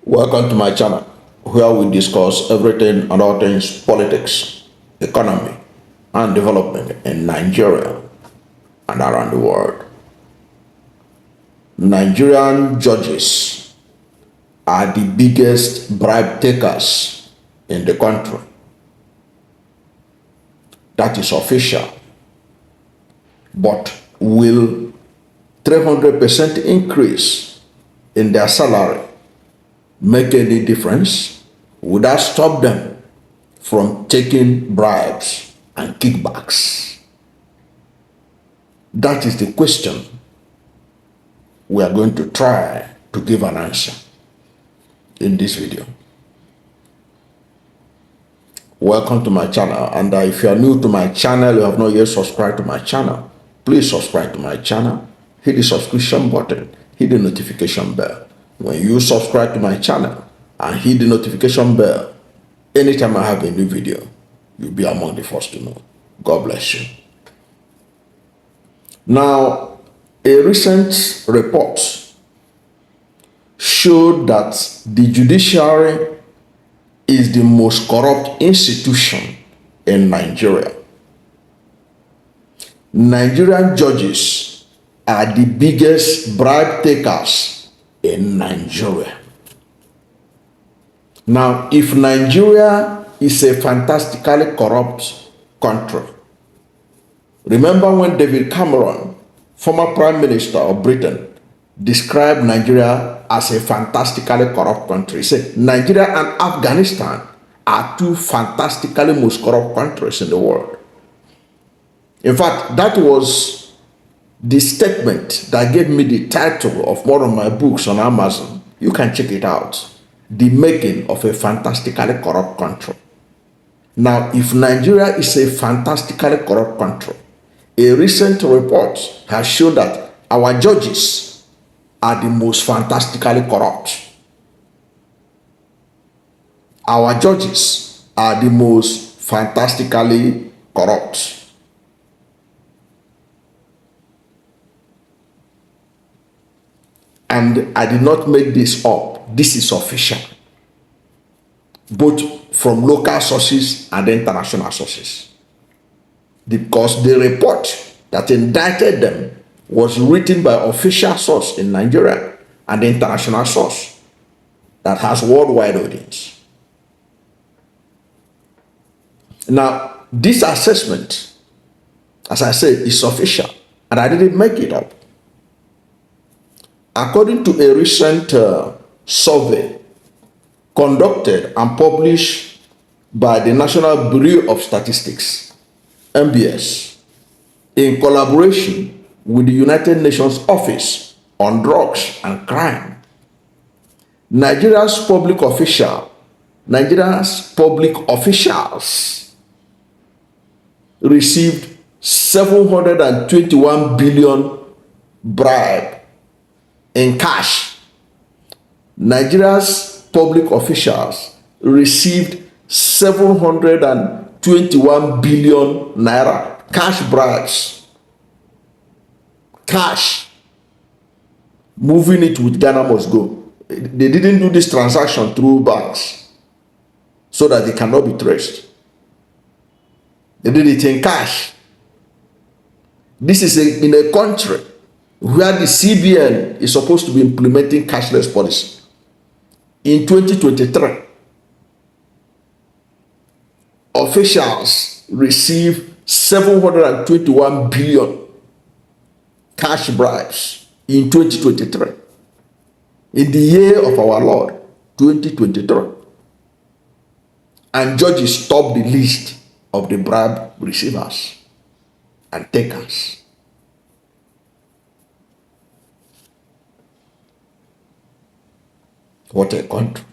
Welcome to my channel, where we discuss everything and all things politics, economy, and development in Nigeria and around the world. Nigerian judges are the biggest bribe takers in the country. That is official. But will 300% increase in their salary make any difference? Would that stop them from taking bribes and kickbacks? That is the question we are going to try to give an answer in this video. Welcome to my channel, and if you are new to my channel, you have not yet subscribed to my channel, please subscribe to my channel, hit the subscription button, hit the notification bell. When you subscribe to my channel and hit the notification bell, anytime I have a new video, you'll be among the first to know. God bless you. Now, a recent report showed that the judiciary is the most corrupt institution in Nigeria. Nigerian judges are the biggest bribe takers in Nigeria. Now, if Nigeria is a fantastically corrupt country, remember when David Cameron, former Prime Minister of Britain, described Nigeria as a fantastically corrupt country. He said Nigeria and Afghanistan are two fantastically most corrupt countries in the world. In fact, that was the statement that gave me the title of one of my books on Amazon. You can check it out. The Making of a Fantastically Corrupt Country. Now, if Nigeria is a fantastically corrupt country, a recent report has shown that our judges are the most fantastically corrupt. Our judges are the most fantastically corrupt. And I did not make this up. This is official, both from local sources and international sources. Because the report that indicted them was written by official source in Nigeria and the international source that has worldwide audience. Now, this assessment, as I said, is official, and I didn't make it up. According to a recent survey conducted and published by the National Bureau of Statistics, NBS, in collaboration with the United Nations Office on Drugs and Crime, Nigeria's public officials received 721 billion bribe in cash. Nigeria's public officials received 721 billion naira cash bribes. Cash. Moving it with Ghana must go. They didn't do this transaction through banks so that they cannot be traced. They did it in cash. This is in a country where the CBN is supposed to be implementing cashless policy. In 2023, officials received 721 billion cash bribes in 2023. In the year of our Lord, 2023. And judges topped the list of the bribe receivers and takers. What a country.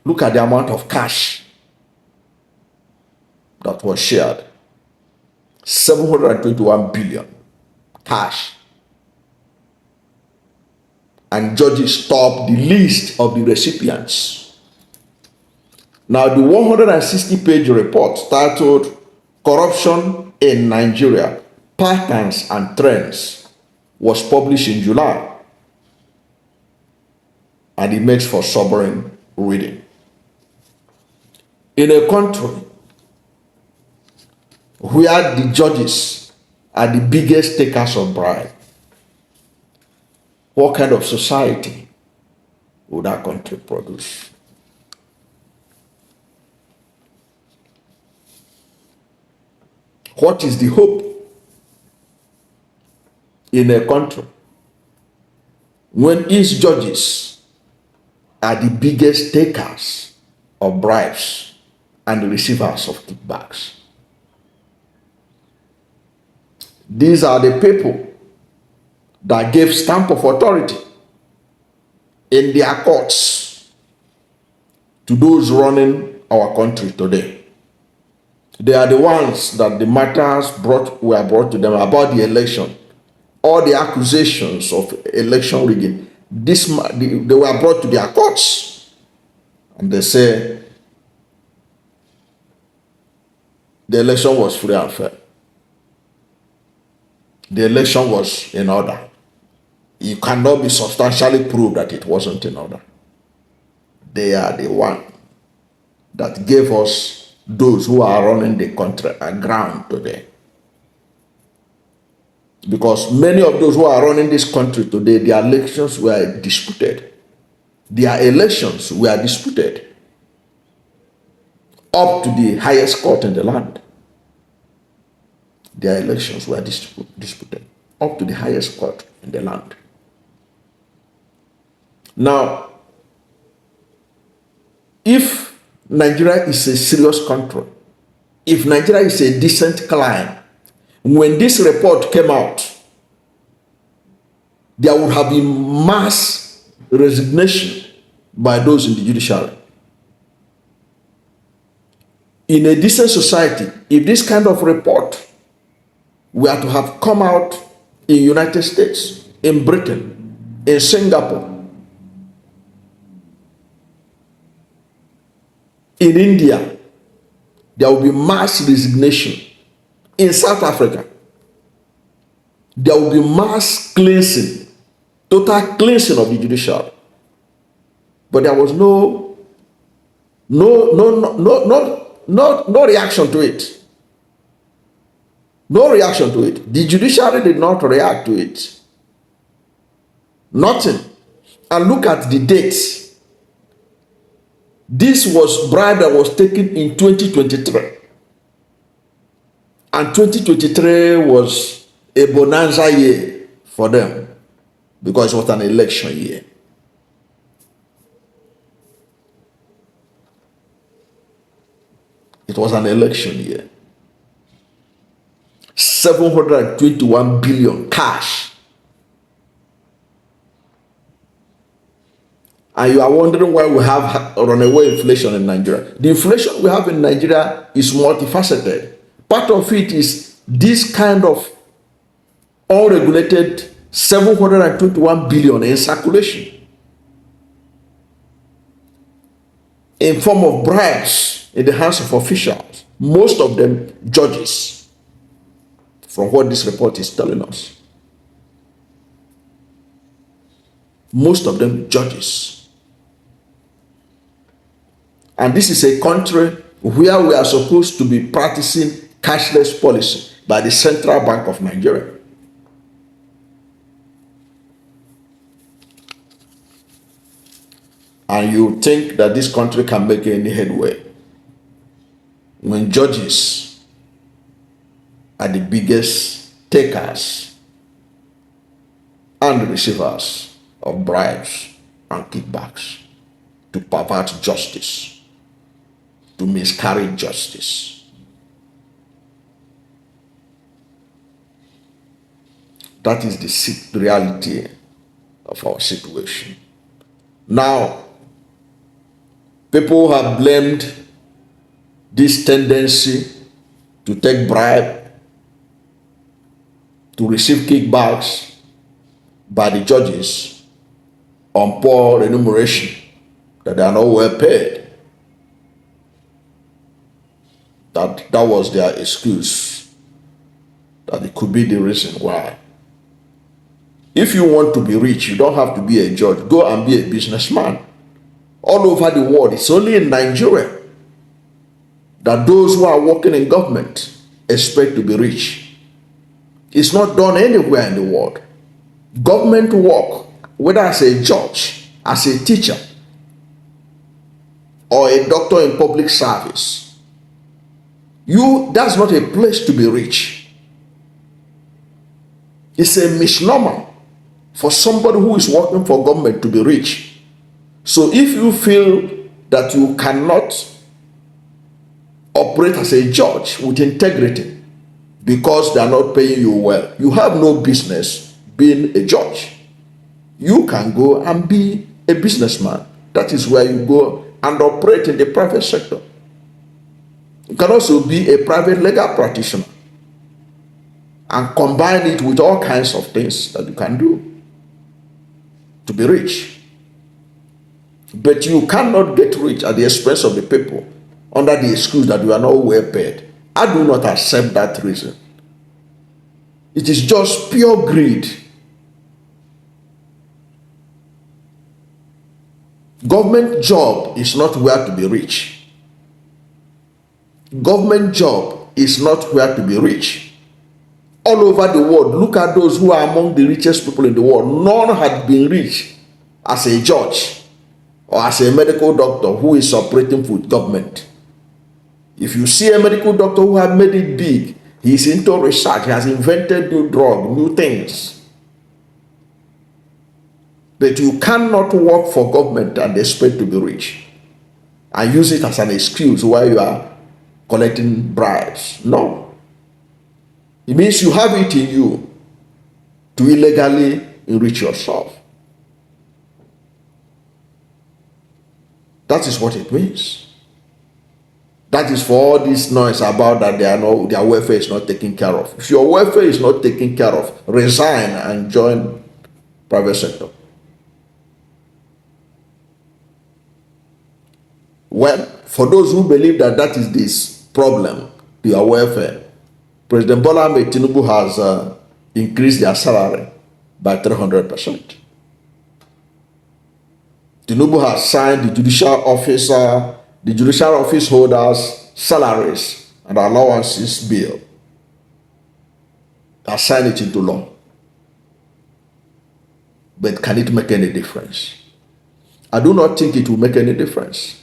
Look at the amount of cash that was shared. 721 billion cash. And judges top the list of the recipients. Now, the 160-page report titled Corruption in Nigeria, Patterns and Trends was published in July, and it makes for sobering reading. In a country where the judges are the biggest takers of bribe, what kind of society would that country produce? What is the hope in a country when its judges are the biggest takers of bribes and receivers of kickbacks? These are the people that gave stamp of authority in their courts to those running our country today. They are the ones that the matters were brought to them about the election, all the accusations of election rigging. They were brought to their courts, and they say the election was free and fair. The election was in order. You cannot be substantially proved that it wasn't in order. They are the one that gave us those who are running the country aground today. Because many of those who are running this country today, their elections were disputed. Their elections were disputed up to the highest court in the land. Their elections were disputed up to the highest court in the land. Now, if Nigeria is a serious country, if Nigeria is a decent clime, when this report came out, there would have been mass resignation by those in the judiciary. In a decent society, if this kind of report were to have come out in the United States, in Britain, in Singapore, in India, there will be mass resignation. In South Africa, there will be mass cleansing, total cleansing of the judiciary. But there was no reaction to it. No reaction to it. The judiciary did not react to it. Nothing. And look at the dates. This was bribe that was taken in 2023. And 2023 was a bonanza year for them because it was an election year. It was an election year. 721 billion cash. And you are wondering why we have runaway inflation in Nigeria. The inflation we have in Nigeria is multifaceted. Part of it is this kind of unregulated 721 billion in circulation in form of bribes in the hands of officials, most of them judges, from what this report is telling us. Most of them judges. And this is a country where we are supposed to be practicing cashless policy by the Central Bank of Nigeria. And you think that this country can make any headway when judges are the biggest takers and receivers of bribes and kickbacks to pervert justice, to miscarry justice. That is the reality of our situation. Now, people have blamed this tendency to take bribe, to receive kickbacks by the judges on poor remuneration, that they are not well paid. That was their excuse, that it could be the reason why. If you want to be rich, you don't have to be a judge. Go and be a businessman. All over the world, it's only in Nigeria that those who are working in government expect to be rich. It's not done anywhere in the world. Government work, whether as a judge, as a teacher, or a doctor in public service, that's not a place to be rich. It's a misnomer for somebody who is working for government to be rich. So if you feel that you cannot operate as a judge with integrity because they are not paying you well, you have no business being a judge. You can go and be a businessman. That is where you go and operate in the private sector. You can also be a private legal practitioner and combine it with all kinds of things that you can do to be rich. But you cannot get rich at the expense of the people under the excuse that you are not well paid. I do not accept that reason. It is just pure greed. Government job is not where to be rich. Government job is not where to be rich. All over the world, look at those who are among the richest people in the world. None had been rich as a judge or as a medical doctor who is operating with government. If you see a medical doctor who has made it big, he's into research, he has invented new drugs, new things. But you cannot work for government and expect to be rich and use it as an excuse while you are collecting bribes. No. It means you have it in you to illegally enrich yourself. That is what it means. That is for all this noise about that their welfare is not taken care of. If your welfare is not taken care of, resign and join private sector. Well, for those who believe that that is this problem, your welfare, President Bola Ahmed Tinubu has increased their salary by 300%. Tinubu has signed the judicial office holders' salaries and allowances bill. Has signed it into law. But can it make any difference? I do not think it will make any difference.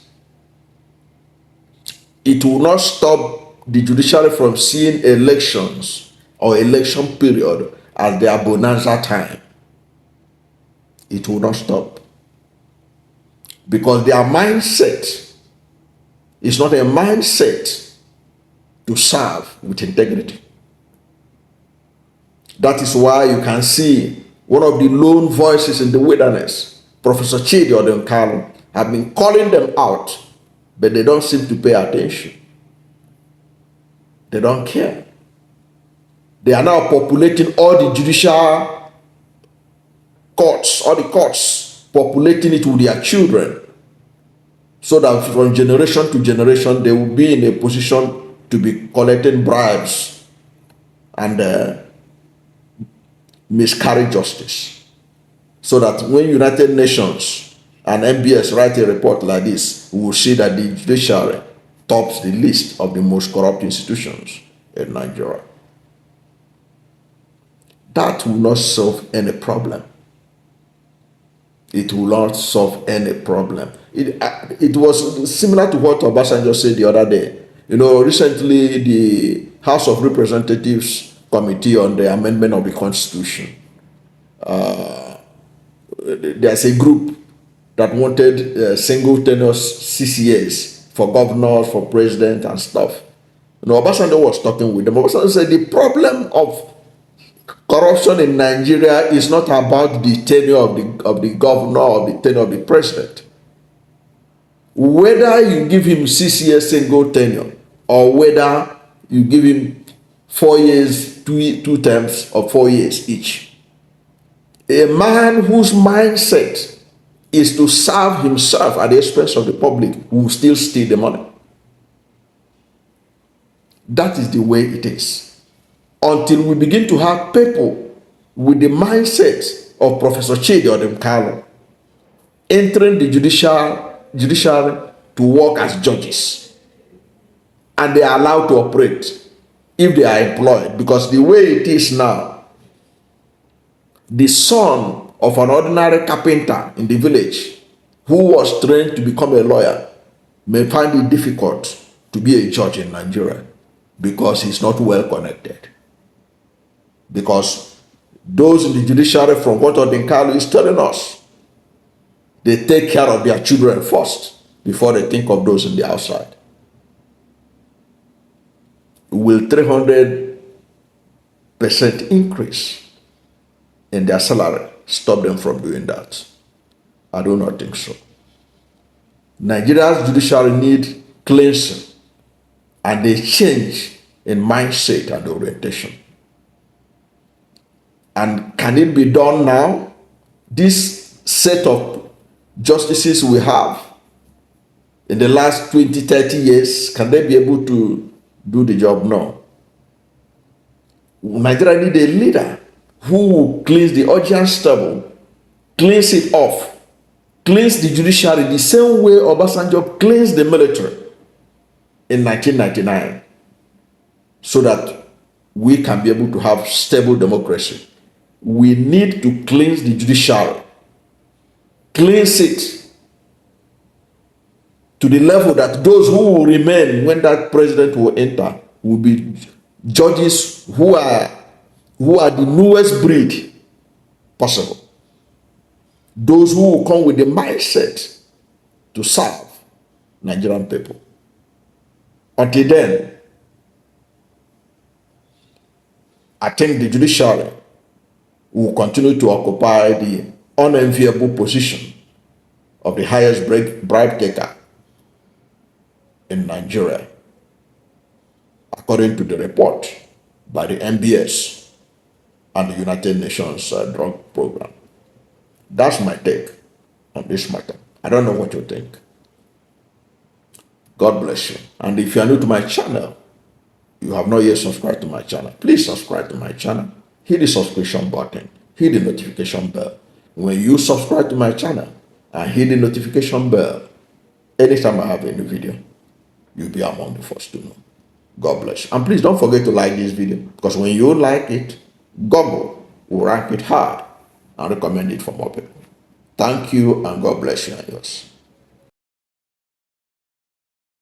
It will not stop the judiciary from seeing elections or election period as their bonanza time. It will not stop. Because their mindset is not a mindset to serve with integrity. That is why you can see one of the lone voices in the wilderness, Professor Chidi Odenkalu, have been calling them out, but they don't seem to pay attention. They don't care. They are now populating all the judicial courts, all the courts, populating it with their children, so that from generation to generation they will be in a position to be collecting bribes and miscarry justice. So that when United Nations and NBS write a report like this, we will see that the judiciary tops the list of the most corrupt institutions in Nigeria. That will not solve any problem. It will not solve any problem. It was similar to what Obasanjo said the other day. You know, recently the House of Representatives Committee on the Amendment of the Constitution, there's a group that wanted single tenure CCAs for governors, for president and stuff. You know, Obasanjo was talking with them. Obasanjo said the problem of corruption in Nigeria is not about the tenure of the governor or the tenure of the president. Whether you give him 6 years single tenure or whether you give him 4 years, two terms of 4 years each, a man whose mindset is to serve himself at the expense of the public will still steal the money. That is the way it is. Until we begin to have people with the mindset of Professor Chidi Odemkalo, entering the judiciary to work as judges. And they are allowed to operate if they are employed. Because the way it is now, the son of an ordinary carpenter in the village who was trained to become a lawyer may find it difficult to be a judge in Nigeria because he's not well connected. Because those in the judiciary, from what Odinkalu is telling us, they take care of their children first before they think of those in the outside. Will 300% increase in their salary stop them from doing that? I do not think so. Nigeria's judiciary need cleansing and a change in mindset and orientation. And can it be done now? This set of justices we have in the last 20, 30 years, can they be able to do the job? No. Nigeria need a leader who will cleanse the audience stable, cleanse it off, cleanse the judiciary the same way Obasanjo cleansed the military in 1999, so that we can be able to have stable democracy. We need to cleanse the judiciary, cleanse it to the level that those who will remain when that president will enter will be judges who are the newest breed possible. Those who will come with the mindset to serve Nigerian people. Until then, I think the judiciary will continue to occupy the unenviable position of the highest bribe taker in Nigeria, according to the report by the NBS and the United Nations Drug Program. That's my take on this matter. I don't know what you think. God bless you. And if you are new to my channel, you have not yet subscribed to my channel, please subscribe to my channel. Hit the subscription button. Hit the notification bell. When you subscribe to my channel and hit the notification bell, anytime I have a new video, you'll be among the first to know. God bless you. And please don't forget to like this video, because when you like it, Google will rank it high and recommend it for more people. Thank you, and God bless you and yours.